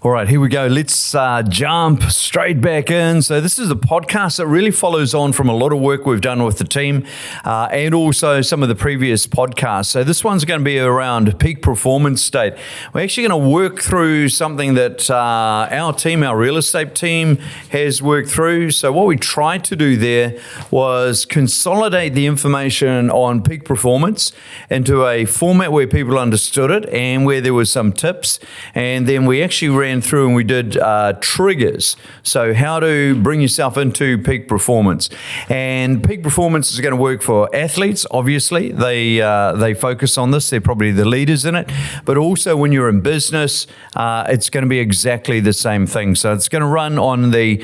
All right, here we go. Let's jump straight back in. So this is a podcast that really follows on from a lot of work we've done with the team and also some of the previous podcasts. So this one's going to be around peak performance state. We're actually going to work through something that our team, our real estate team, has worked through. So what we tried to do there was consolidate the information on peak performance into a format where people understood it and where there was some tips. And then we actually ran through and we did triggers. So how to bring yourself into peak performance. And peak performance is going to work for athletes, obviously. They focus on this. They're probably the leaders in it. But also when you're in business, it's going to be exactly the same thing. So it's going to run on the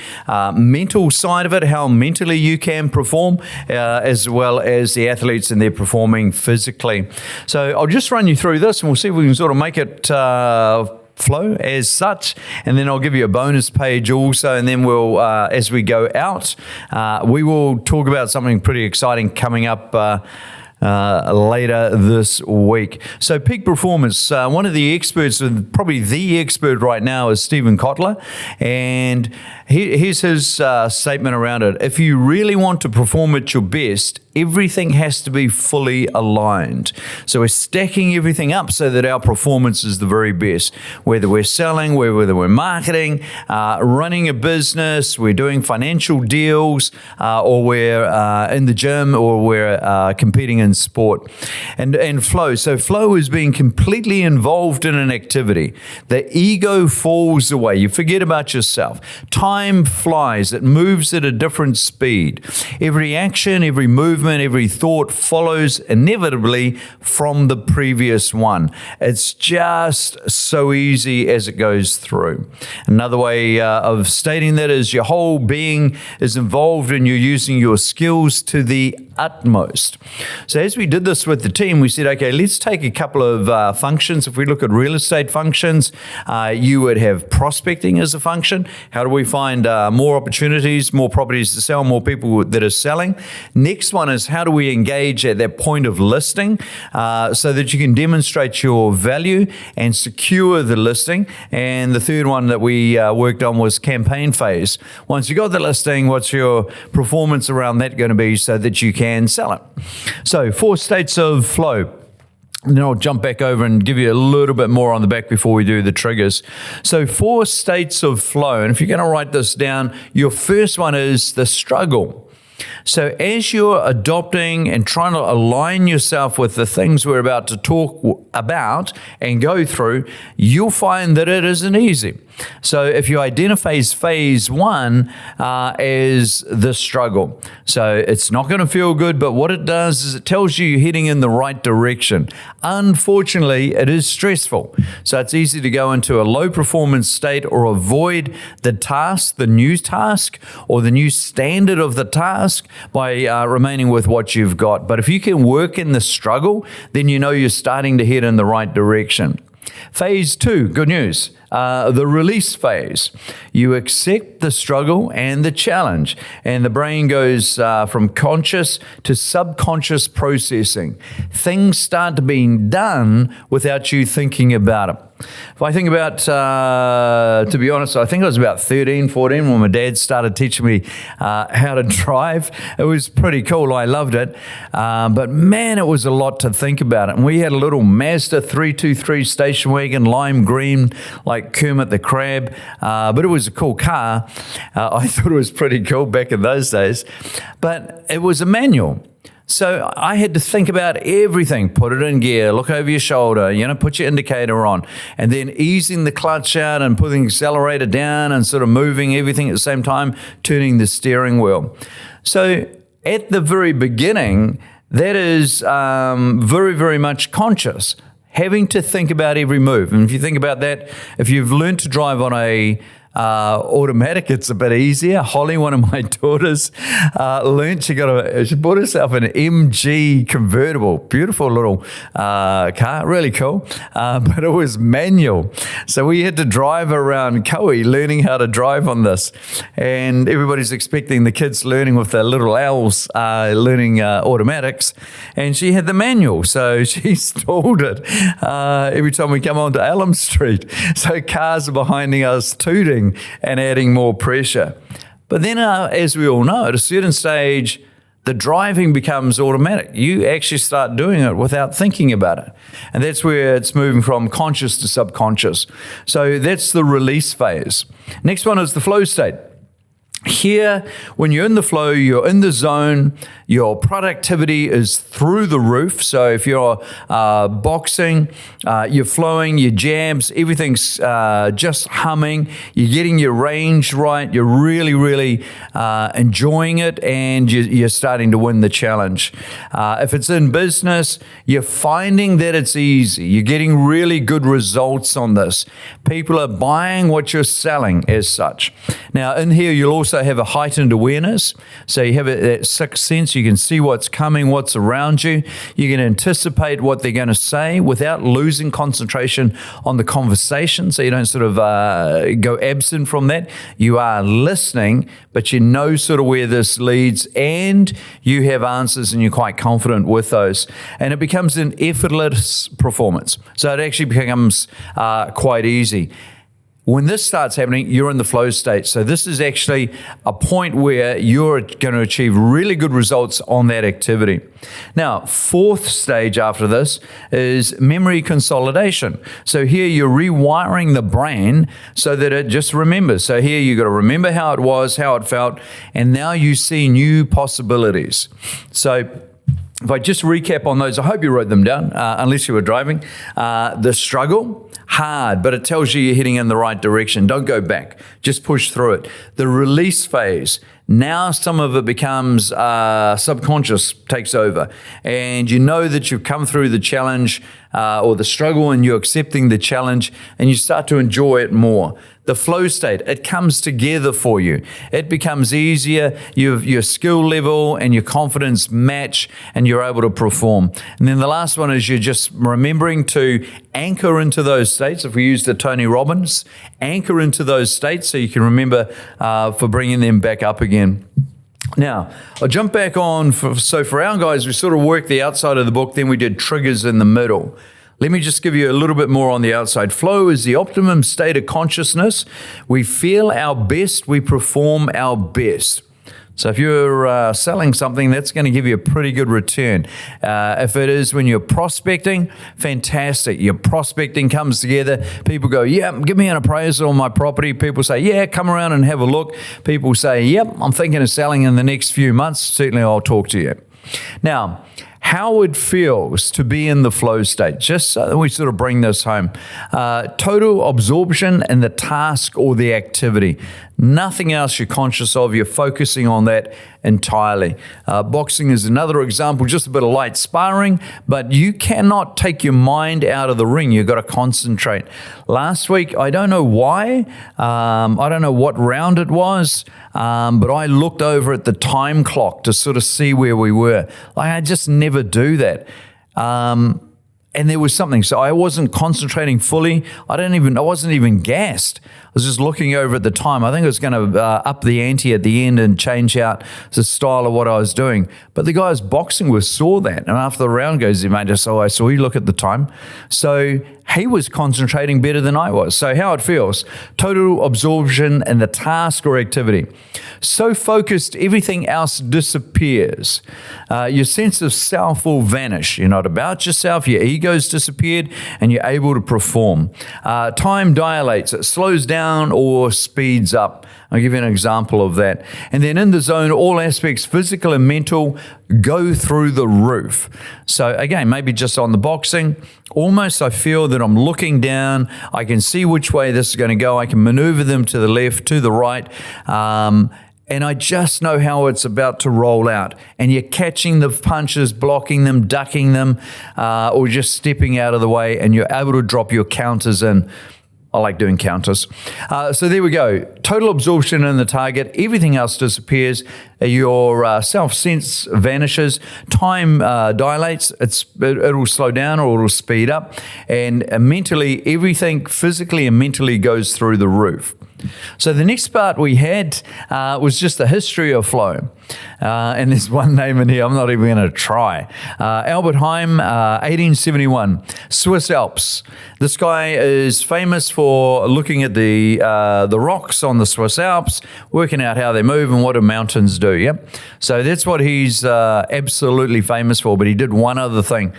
mental side of it, how mentally you can perform, as well as the athletes and they're performing physically. So I'll just run you through this and we'll see if we can sort of make it flow as such, and then I'll give you a bonus page also, and then we'll as we go out we will talk about something pretty exciting coming up later this week. So peak performance, one of the experts, probably the expert right now, is Stephen Kotler, and here's his statement around it. If you really want to perform at your best, everything has to be fully aligned. So we're stacking everything up so that our performance is the very best. Whether we're selling, whether we're marketing, running a business, we're doing financial deals, or we're in the gym, or we're competing in sport. And flow. So flow is being completely involved in an activity. The ego falls away. You forget about yourself. Time flies. It moves at a different speed. Every action, every movement, every thought follows inevitably from the previous one. It's just so easy as it goes through. Another way of stating that is your whole being is involved and you're using your skills to the utmost. So as we did this with the team, we said, okay, let's take a couple of functions. If we look at real estate functions, you would have prospecting as a function. How do we find more opportunities, more properties to sell, more people that are selling? Next one is how do we engage at that point of listing so that you can demonstrate your value and secure the listing. And the third one that we worked on was campaign phase. Once you got the listing, what's your performance around that going to be so that you can sell it? So 4 states of flow. And then I'll jump back over and give you a little bit more on the back before we do the triggers. So 4 states of flow. And if you're going to write this down, your first one is the struggle. So as you're adopting and trying to align yourself with the things we're about to talk about and go through, you'll find that it isn't easy. So if you identify phase 1 as the struggle, so it's not going to feel good, but what it does is it tells you you're heading in the right direction. Unfortunately, it is stressful. So it's easy to go into a low performance state or avoid the task, the new task, or the new standard of the task by remaining with what you've got. But if you can work in the struggle, then you know you're starting to head in the right direction. Phase 2, good news, the release phase. You accept the struggle and the challenge, and the brain goes from conscious to subconscious processing. Things start to be done without you thinking about it. If I think about, to be honest, I think I was about 13, 14 when my dad started teaching me how to drive. It was pretty cool. I loved it. But man, it was a lot to think about it. And we had a little Mazda 323 station wagon, lime green, like Kermit the Crab. But it was a cool car. I thought it was pretty cool back in those days. But it was a manual. So I had to think about everything, put it in gear, look over your shoulder, put your indicator on, and then easing the clutch out and putting the accelerator down and sort of moving everything at the same time, turning the steering wheel. So at the very beginning, that is very, very much conscious, having to think about every move. And if you think about that, if you've learned to drive on a automatic, it's a bit easier. Holly, one of my daughters, learned she bought herself an MG convertible, beautiful little car, really cool, but it was manual. So we had to drive around Koei learning how to drive on this, and everybody's expecting the kids learning with the little L's, learning automatics, and she had the manual, so she stalled it every time we come onto Elm Street. So cars are behind us tooting and adding more pressure. But then, as we all know, at a certain stage, the driving becomes automatic. You actually start doing it without thinking about it. And that's where it's moving from conscious to subconscious. So that's the release phase. Next one is the flow state. Here, when you're in the flow, you're in the zone, your productivity is through the roof. So if you're boxing, you're flowing, your jabs, everything's just humming, you're getting your range right, you're really, really enjoying it, and you're starting to win the challenge. If it's in business, you're finding that it's easy. You're getting really good results on this. People are buying what you're selling as such. Now, in here, you'll also have a heightened awareness. So you have that sixth sense. You can see what's coming, what's around you. You can anticipate what they're going to say without losing concentration on the conversation. So you don't sort of go absent from that. You are listening, but you know sort of where this leads, and you have answers, and you're quite confident with those. And it becomes an effortless performance. So it actually becomes quite easy. When this starts happening, you're in the flow state. So this is actually a point where you're going to achieve really good results on that activity. Now, fourth stage after this is memory consolidation. So here you're rewiring the brain so that it just remembers. So here you've got to remember how it was, how it felt, and now you see new possibilities. So if I just recap on those, I hope you wrote them down, unless you were driving. The struggle, hard, but it tells you you're heading in the right direction. Don't go back. Just push through it. The release phase, now some of it becomes subconscious, takes over. And you know that you've come through the challenge or the struggle, and you're accepting the challenge, and you start to enjoy it more. The flow state, it comes together for you. It becomes easier. Your skill level and your confidence match, and you're able to perform. And then the last one is you're just remembering to anchor into those states. If we use the Tony Robbins, anchor into those states so you can remember for bringing them back up again. Now, I'll jump back on. So for our guys, we sort of worked the outside of the book, then we did triggers in the middle. Let me just give you a little bit more on the outside. Flow is the optimum state of consciousness. We feel our best, we perform our best. So if you're selling something, that's going to give you a pretty good return. If it is when you're prospecting, fantastic. Your prospecting comes together. People go, yeah, give me an appraisal on my property. People say, yeah, come around and have a look. People say, yep, I'm thinking of selling in the next few months. Certainly I'll talk to you. Now, how it feels to be in the flow state, just so that we sort of bring this home. Total absorption in the task or the activity. Nothing else you're conscious of. You're focusing on that entirely. Boxing is another example, just a bit of light sparring, but you cannot take your mind out of the ring. You've got to concentrate. Last week, I don't know why, I don't know what round it was, but I looked over at the time clock to sort of see where we were. Like, I just never do that. And there was something, so I wasn't concentrating fully. I wasn't even gassed. I was just looking over at the time. I think I was going to up the ante at the end and change out the style of what I was doing. But the guy I was boxing with saw that. And after the round goes, he made us, oh, I saw you look at the time. So he was concentrating better than I was. So how it feels, total absorption in the task or activity. So focused, everything else disappears. Your sense of self will vanish. You're not about yourself. Your ego's disappeared, and you're able to perform. Time dilates. It slows down or speeds up. I'll give you an example of that. And then in the zone, all aspects, physical and mental, go through the roof. So again, maybe just on the boxing, almost I feel that I'm looking down. I can see which way this is going to go. I can maneuver them to the left, to the right. And I just know how it's about to roll out. And you're catching the punches, blocking them, ducking them, or just stepping out of the way, and you're able to drop your counters in. I like doing counters. So there we go. Total absorption in the target. Everything else disappears. Your self-sense vanishes. Time dilates. It'll slow down or it'll speed up. And mentally, everything physically and mentally goes through the roof. So the next part we had was just the history of flow. And there's one name in here I'm not even going to try. Albert Heim, 1871, Swiss Alps. This guy is famous for looking at the rocks on the Swiss Alps, working out how they move and what do mountains do. Yep. So that's what he's absolutely famous for. But he did one other thing.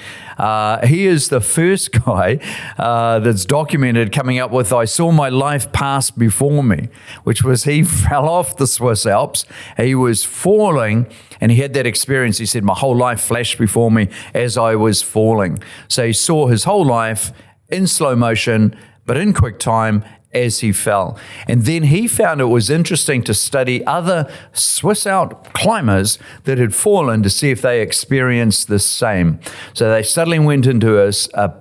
He is the first guy that's documented coming up with, I saw my life pass before me, which was he fell off the Swiss Alps. He was falling and he had that experience. He said, my whole life flashed before me as I was falling. So he saw his whole life in slow motion, but in quick time as he fell. And then he found it was interesting to study other Swiss Alp climbers that had fallen to see if they experienced the same. So they suddenly went into a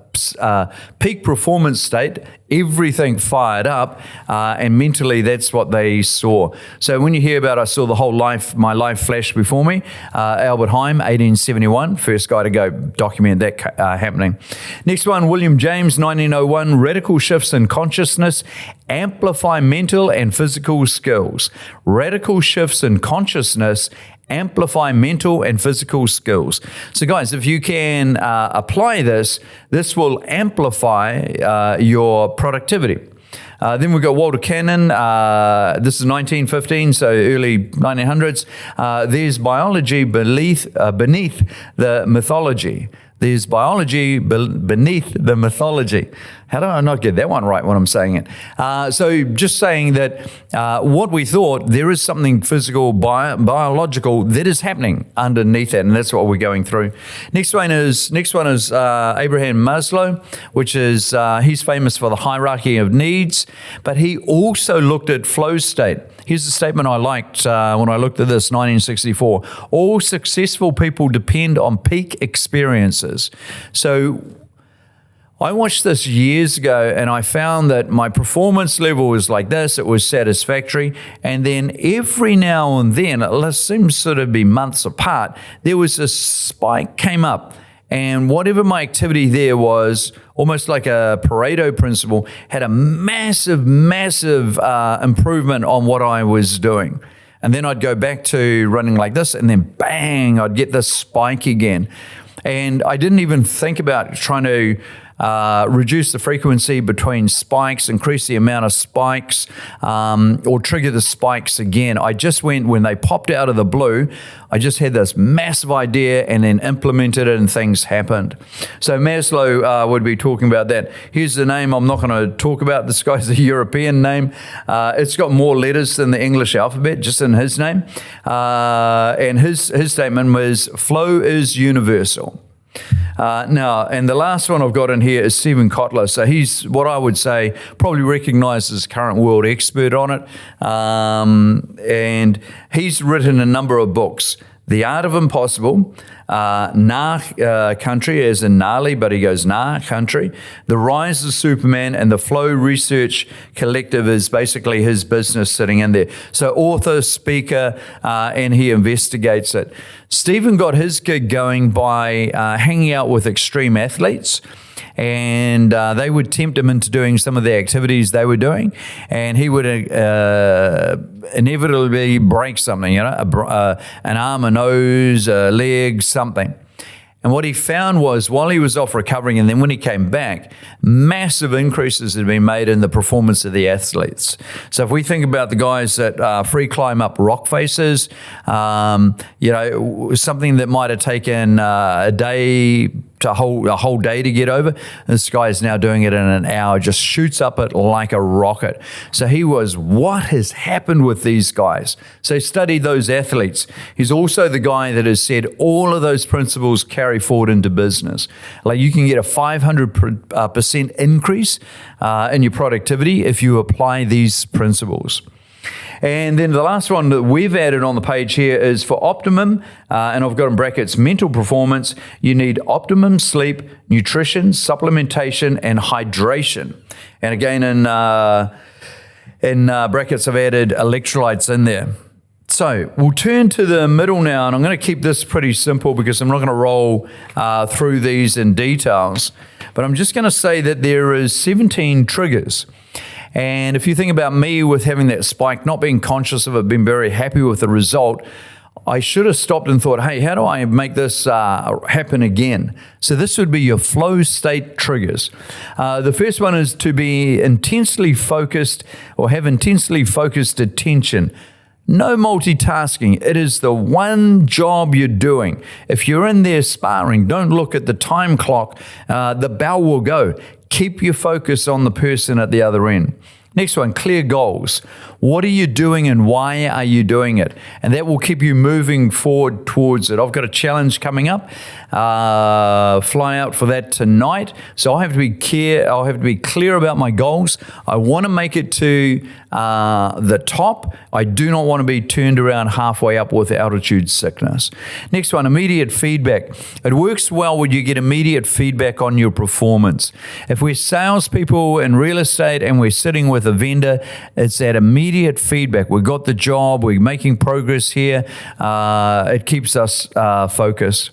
peak performance state, everything fired up, and mentally that's what they saw. So when you hear about I saw my life flash before me, Albert Heim, 1871, first guy to go document that happening. Next one, William James, 1901, radical shifts in consciousness amplify mental and physical skills. Radical shifts in consciousness amplify mental and physical skills. So guys, if you can apply this will amplify your productivity. Then we've got Walter Cannon. This is 1915, so early 1900s. There's biology beneath the mythology. There's biology beneath the mythology. How do I not get that one right when I'm saying it? So just saying that what we thought, there is something physical, biological that is happening underneath that, and that's what we're going through. Next one is Abraham Maslow, which is, he's famous for the hierarchy of needs, but he also looked at flow state. Here's the statement I liked when I looked at this, 1964. All successful people depend on peak experiences. So I watched this years ago and I found that my performance level was like this. It was satisfactory. And then every now and then, it seems to be months apart, there was a spike came up. And whatever my activity there was, almost like a Pareto principle, had a massive improvement on what I was doing. And then I'd go back to running like this, and then bang, I'd get this spike again. And I didn't even think about trying to reduce the frequency between spikes, increase the amount of spikes, or trigger the spikes again. I just went, when they popped out of the blue, I just had this massive idea and then implemented it and things happened. So Maslow would be talking about that. Here's the name I'm not going to talk about. This guy's a European name. It's got more letters than the English alphabet just in his name. And his statement was, flow is universal. Now, and the last one I've got in here is Stephen Kotler. So he's what I would say probably recognized as current world expert on it. And he's written a number of books. The Art of Impossible, Country, as in gnarly, but he goes Country. The Rise of Superman, and the Flow Research Collective is basically his business sitting in there. So author, speaker, and he investigates it. Stephen got his gig going by hanging out with extreme athletes, and they would tempt him into doing some of the activities they were doing, and he would inevitably break something, an arm, a nose, a leg, something. And what he found was, while he was off recovering and then when he came back, massive increases had been made in the performance of the athletes. So if we think about the guys that free climb up rock faces, something that might have taken a day to a whole day to get over, this guy is now doing it in an hour, just shoots up it like a rocket. So he was, what has happened with these guys? So he studied those athletes. He's also the guy that has said all of those principles carry forward into business. Like you can get a 500% increase in your productivity if you apply these principles. And then the last one that we've added on the page here is for optimum, and I've got in brackets mental performance. You need optimum sleep, nutrition, supplementation, and hydration. And again, in brackets, I've added electrolytes in there. So we'll turn to the middle now, and I'm going to keep this pretty simple because I'm not going to roll through these in details. But I'm just going to say that there is 17 triggers. And if you think about me with having that spike, not being conscious of it, being very happy with the result, I should have stopped and thought, hey, how do I make this happen again? So this would be your flow state triggers. The first one is to be intensely focused or have intensely focused attention. No multitasking. It is the one job you're doing. If you're in there sparring, don't look at the time clock. The bell will go. Keep your focus on the person at the other end. Next one, clear goals. What are you doing and why are you doing it? And that will keep you moving forward towards it. I've got a challenge coming up. Fly out for that tonight. So I'll have to be clear about my goals. I want to make it to the top. I do not want to be turned around halfway up with altitude sickness. Next one, immediate feedback. It works well when you get immediate feedback on your performance. If we're salespeople in real estate and we're sitting with a vendor, it's that immediate feedback. We got the job. We're making progress here. It keeps us focused.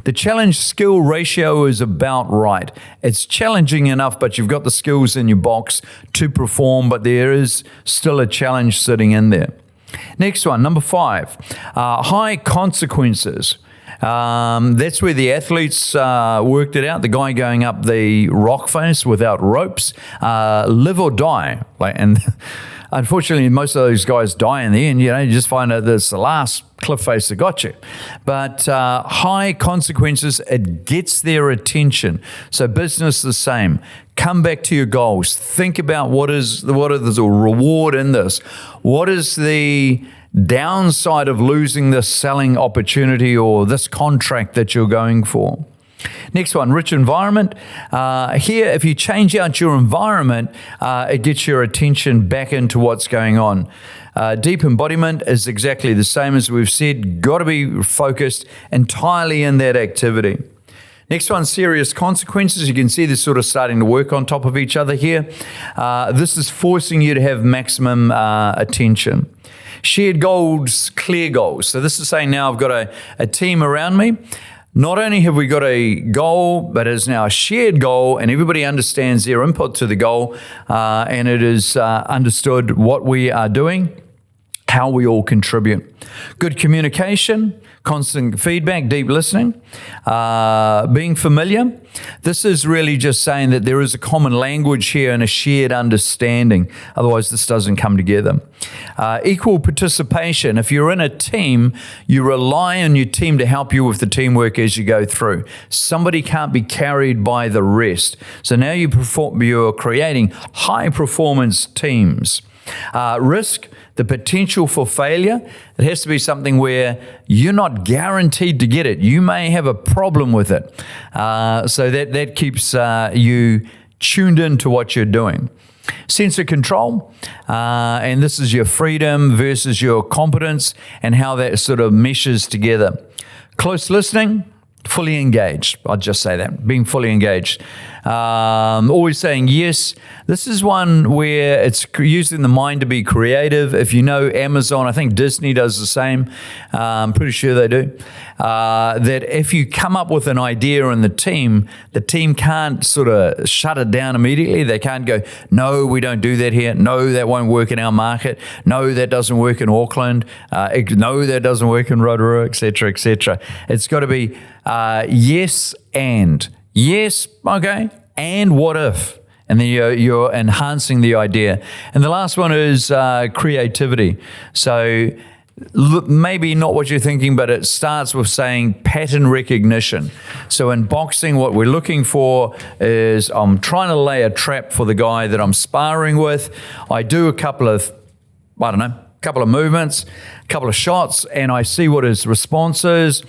The challenge skill ratio is about right. It's challenging enough, but you've got the skills in your box to perform, but there is still a challenge sitting in there. Next one, number 5, high consequences. That's where the athletes worked it out. The guy going up the rock face without ropes, live or die. And unfortunately, most of those guys die in the end. You just find out that's the last cliff face that got you. But high consequences, it gets their attention. So business the same. Come back to your goals. Think about what is the reward in this. What is the downside of losing this selling opportunity or this contract that you're going for? Next one, rich environment. Here, if you change out your environment, it gets your attention back into what's going on. Deep embodiment is exactly the same as we've said. Got to be focused entirely in that activity. Next one, serious consequences. You can see this sort of starting to work on top of each other here. This is forcing you to have maximum attention. Shared goals, clear goals. So this is saying now I've got a team around me. Not only have we got a goal, but it's now a shared goal, and everybody understands their input to the goal, and it is understood what we are doing, how we all contribute. Good communication, constant feedback, deep listening, being familiar. This is really just saying that there is a common language here and a shared understanding. Otherwise, this doesn't come together. Equal participation. If you're in a team, you rely on your team to help you with the teamwork as you go through. Somebody can't be carried by the rest. So now you're creating high-performance teams. Risk. The potential for failure, it has to be something where you're not guaranteed to get it. You may have a problem with it. So that keeps you tuned into what you're doing. Sense of control, and this is your freedom versus your competence and how that sort of meshes together. Close listening, fully engaged. I'll just say that, being fully engaged. Always saying yes. This is one where it's using the mind to be creative. If you know Amazon, I think Disney does the same. I'm pretty sure they do. That if you come up with an idea in the team can't sort of shut it down immediately. They can't go, no, we don't do that here. No, that won't work in our market. No, that doesn't work in Auckland. No, that doesn't work in Rotorua, etc., etc. It's got to be yes and. Yes, okay, and what if? And then you're enhancing the idea. And the last one is creativity. So maybe not what you're thinking, but it starts with saying pattern recognition. So in boxing, what we're looking for is I'm trying to lay a trap for the guy that I'm sparring with. I do a couple of, couple of movements, a couple of shots, and I see what his response is.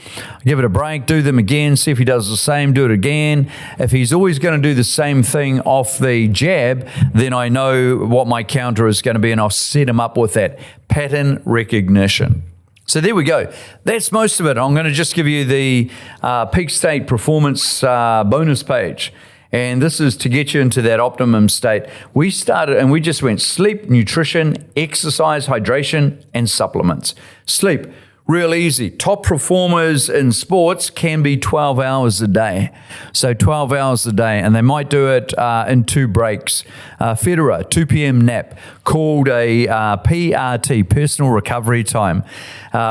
Give it a break, do them again, see if he does the same, do it again. If he's always going to do the same thing off the jab, then I know what my counter is going to be, and I'll set him up with that pattern recognition. So there we go. That's most of it. I'm going to just give you the peak state performance bonus page. And this is to get you into that optimum state. We started and we just went sleep, nutrition, exercise, hydration, and supplements. Sleep, real easy. Top performers in sports can be 12 hours a day. So 12 hours a day, and they might do it in 2 breaks. Federer, 2 p.m. nap, called a PRT, personal recovery time.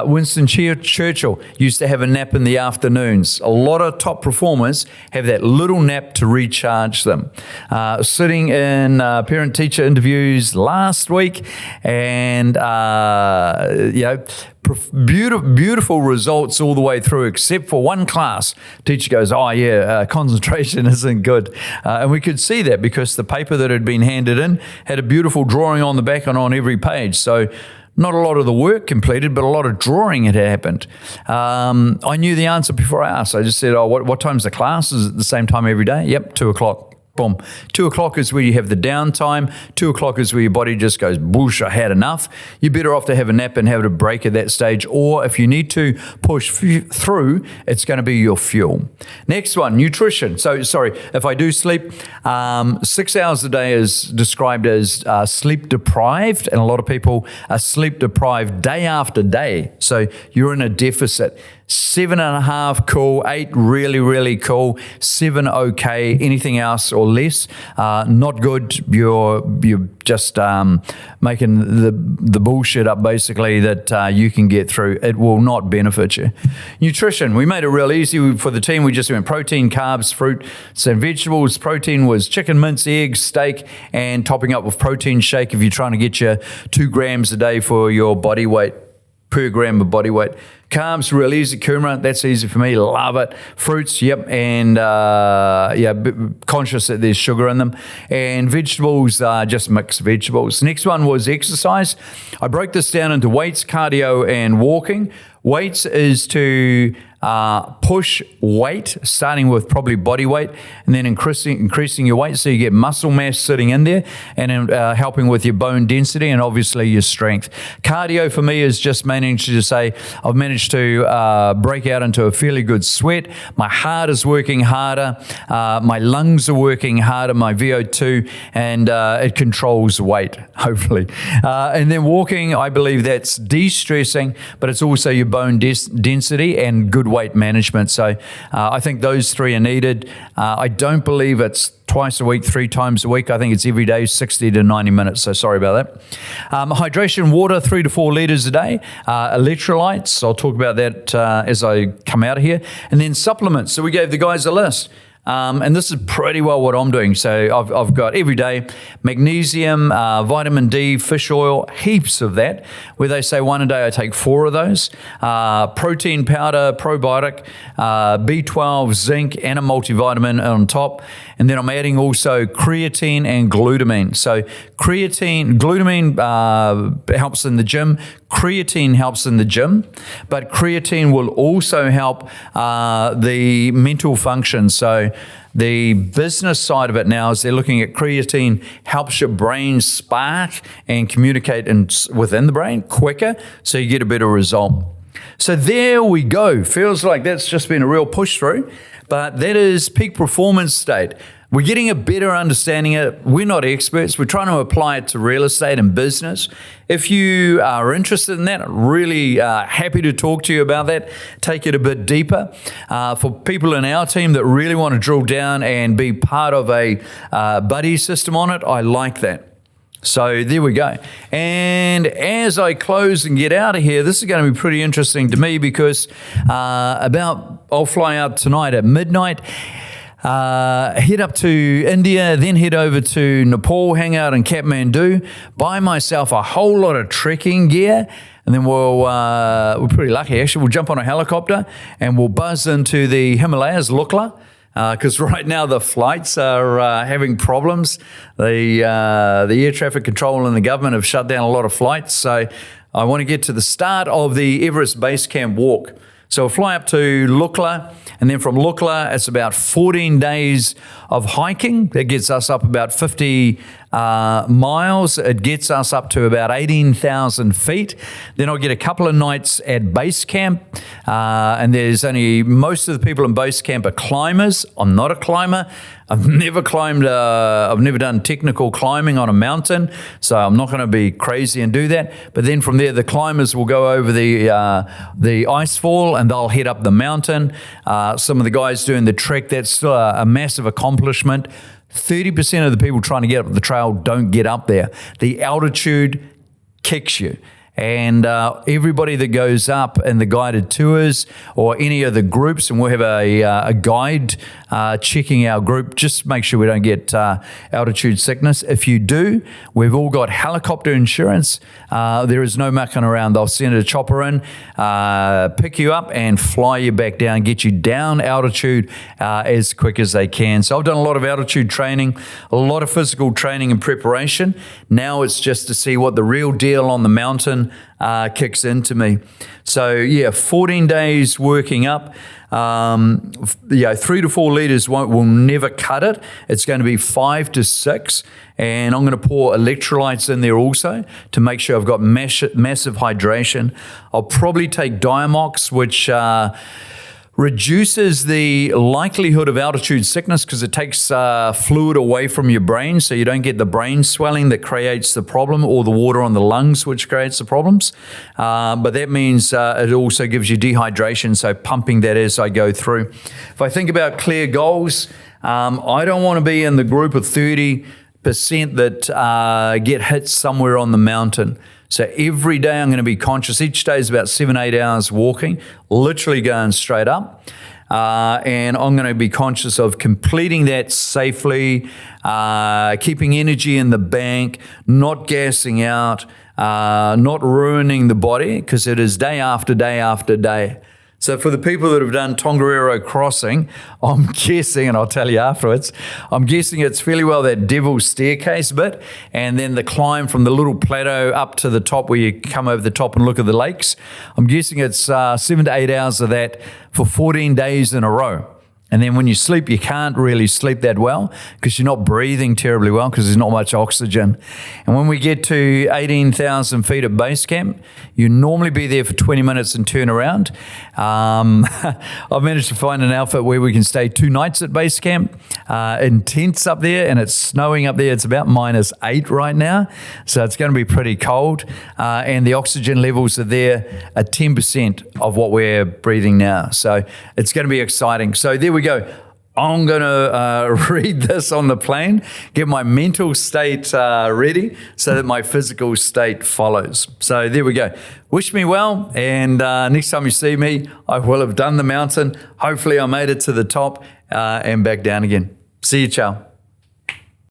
Winston Churchill used to have a nap in the afternoons. A lot of top performers have that little nap to recharge them. Sitting in parent-teacher interviews last week, and beautiful results all the way through, except for one class. Teacher goes, concentration isn't good. And we could see that because the paper that had been handed in had a beautiful drawing on the back and on every page. So not a lot of the work completed, but a lot of drawing had happened. I knew the answer before I asked. I just said, what time's the class? Is it the same time every day? Yep, 2 o'clock. Boom. 2 o'clock is where you have the downtime. 2 o'clock is where your body just goes, boosh, I had enough. You're better off to have a nap and have a break at that stage. Or if you need to push through, it's going to be your fuel. Next one, nutrition. So, sorry, if I do sleep, 6 hours a day is described as sleep deprived. And a lot of people are sleep deprived day after day. So you're in a deficit. 7.5, cool. 8, really, really cool. 7, okay. Anything else or less, not good. You're just making the bullshit up, basically, that you can get through. It will not benefit you. Nutrition. We made it real easy for the team. We just went protein, carbs, fruits, and vegetables. Protein was chicken, mince, eggs, steak, and topping up with protein shake if you're trying to get your 2 grams a day for your body weight, per gram of body weight. Carbs, real easy. Kurma, that's easy for me. Love it. Fruits, yep. And conscious that there's sugar in them. And vegetables, just mixed vegetables. Next one was exercise. I broke this down into weights, cardio, and walking. Weights is to push weight, starting with probably body weight, and then increasing your weight so you get muscle mass sitting in there, and helping with your bone density and obviously your strength. Cardio for me is just managing to say I've managed to break out into a fairly good sweat. My heart is working harder. My lungs are working harder, my VO2, and it controls weight, hopefully. And then walking, I believe that's de-stressing, but it's also your bone density and good weight management. So I think those 3 are needed. I don't believe it's twice a week, 3 times a week. I think it's every day, 60 to 90 minutes. So sorry about that. Hydration, water, 3 to 4 liters a day. Electrolytes, I'll talk about that as I come out of here. And then supplements. So we gave the guys a list. And this is pretty well what I'm doing. So I've got every day magnesium, vitamin D, fish oil, heaps of that. Where they say 1 a day, I take 4 of those. Protein powder, probiotic, B12, zinc, and a multivitamin on top. And then I'm adding also creatine and glutamine. So glutamine helps in the gym. Creatine helps in the gym, but creatine will also help the mental function. So the business side of it now is they're looking at creatine helps your brain spark and communicate within the brain quicker, so you get a better result. So there we go. Feels like that's just been a real push through, but that is peak performance state. We're getting a better understanding of it. We're not experts. We're trying to apply it to real estate and business. If you are interested in that, really happy to talk to you about that, take it a bit deeper. For people in our team that really want to drill down and be part of a buddy system on it, I like that. So there we go. And as I close and get out of here, this is going to be pretty interesting to me because I'll fly out tonight at midnight. Head up to India, then head over to Nepal, hang out in Kathmandu, buy myself a whole lot of trekking gear, and then we're pretty lucky actually. We'll jump on a helicopter and we'll buzz into the Himalayas, Lukla, because right now the flights are having problems. The air traffic control and the government have shut down a lot of flights, so I want to get to the start of the Everest Base Camp walk. So we'll fly up to Lukla, and then from Lukla, it's about 14 days of hiking. That gets us up about 50 miles. It gets us up to about 18,000 feet. Then I'll get a couple of nights at base camp, and there's only, most of the people in base camp are climbers. I'm not a climber. I've never climbed, I've never done technical climbing on a mountain, so I'm not going to be crazy and do that. But then from there, the climbers will go over the ice fall and they'll head up the mountain. Some of the guys doing the trek, that's still a massive accomplishment. 30% of the people trying to get up the trail don't get up there. The altitude kicks you. And everybody that goes up in the guided tours or any of the groups, and we'll have a guide checking our group, just make sure we don't get altitude sickness. If you do, we've all got helicopter insurance. There is no mucking around. They'll send a chopper in, pick you up and fly you back down, get you down altitude as quick as they can. So I've done a lot of altitude training, a lot of physical training and preparation. Now it's just to see what the real deal on the mountain kicks into me. So yeah, 14 days working up. 3 to 4 litres will never cut it. It's going to be 5 to 6, and I'm going to pour electrolytes in there also to make sure I've got massive hydration. I'll probably take Diamox, which reduces the likelihood of altitude sickness because it takes fluid away from your brain, so you don't get the brain swelling that creates the problem, or the water on the lungs which creates the problems. But that means it also gives you dehydration, so pumping that as I go through. If I think about clear goals, I don't want to be in the group of 30% that get hit somewhere on the mountain. So every day I'm going to be conscious. Each day is about 7-8 hours walking, literally going straight up. And I'm going to be conscious of completing that safely, keeping energy in the bank, not gassing out, not ruining the body, because it is day after day after day. So for the people that have done Tongariro Crossing, I'm guessing, and I'll tell you afterwards, I'm guessing it's fairly well that Devil's Staircase bit, and then the climb from the little plateau up to the top where you come over the top and look at the lakes. I'm guessing it's 7 to 8 hours of that for 14 days in a row. And then when you sleep, you can't really sleep that well because you're not breathing terribly well because there's not much oxygen. And when we get to 18,000 feet at base camp, you normally be there for 20 minutes and turn around. I've managed to find an outfit where we can stay 2 nights at base camp in tents up there, and it's snowing up there. It's about -8 right now, so it's going to be pretty cold. And the oxygen levels are there at 10% of what we're breathing now. So it's going to be exciting. So there we go. I'm going to read this on the plane, get my mental state ready so that my physical state follows. So there we go. Wish me well, and next time you see me, I will have done the mountain. Hopefully I made it to the top and back down again. See you, ciao.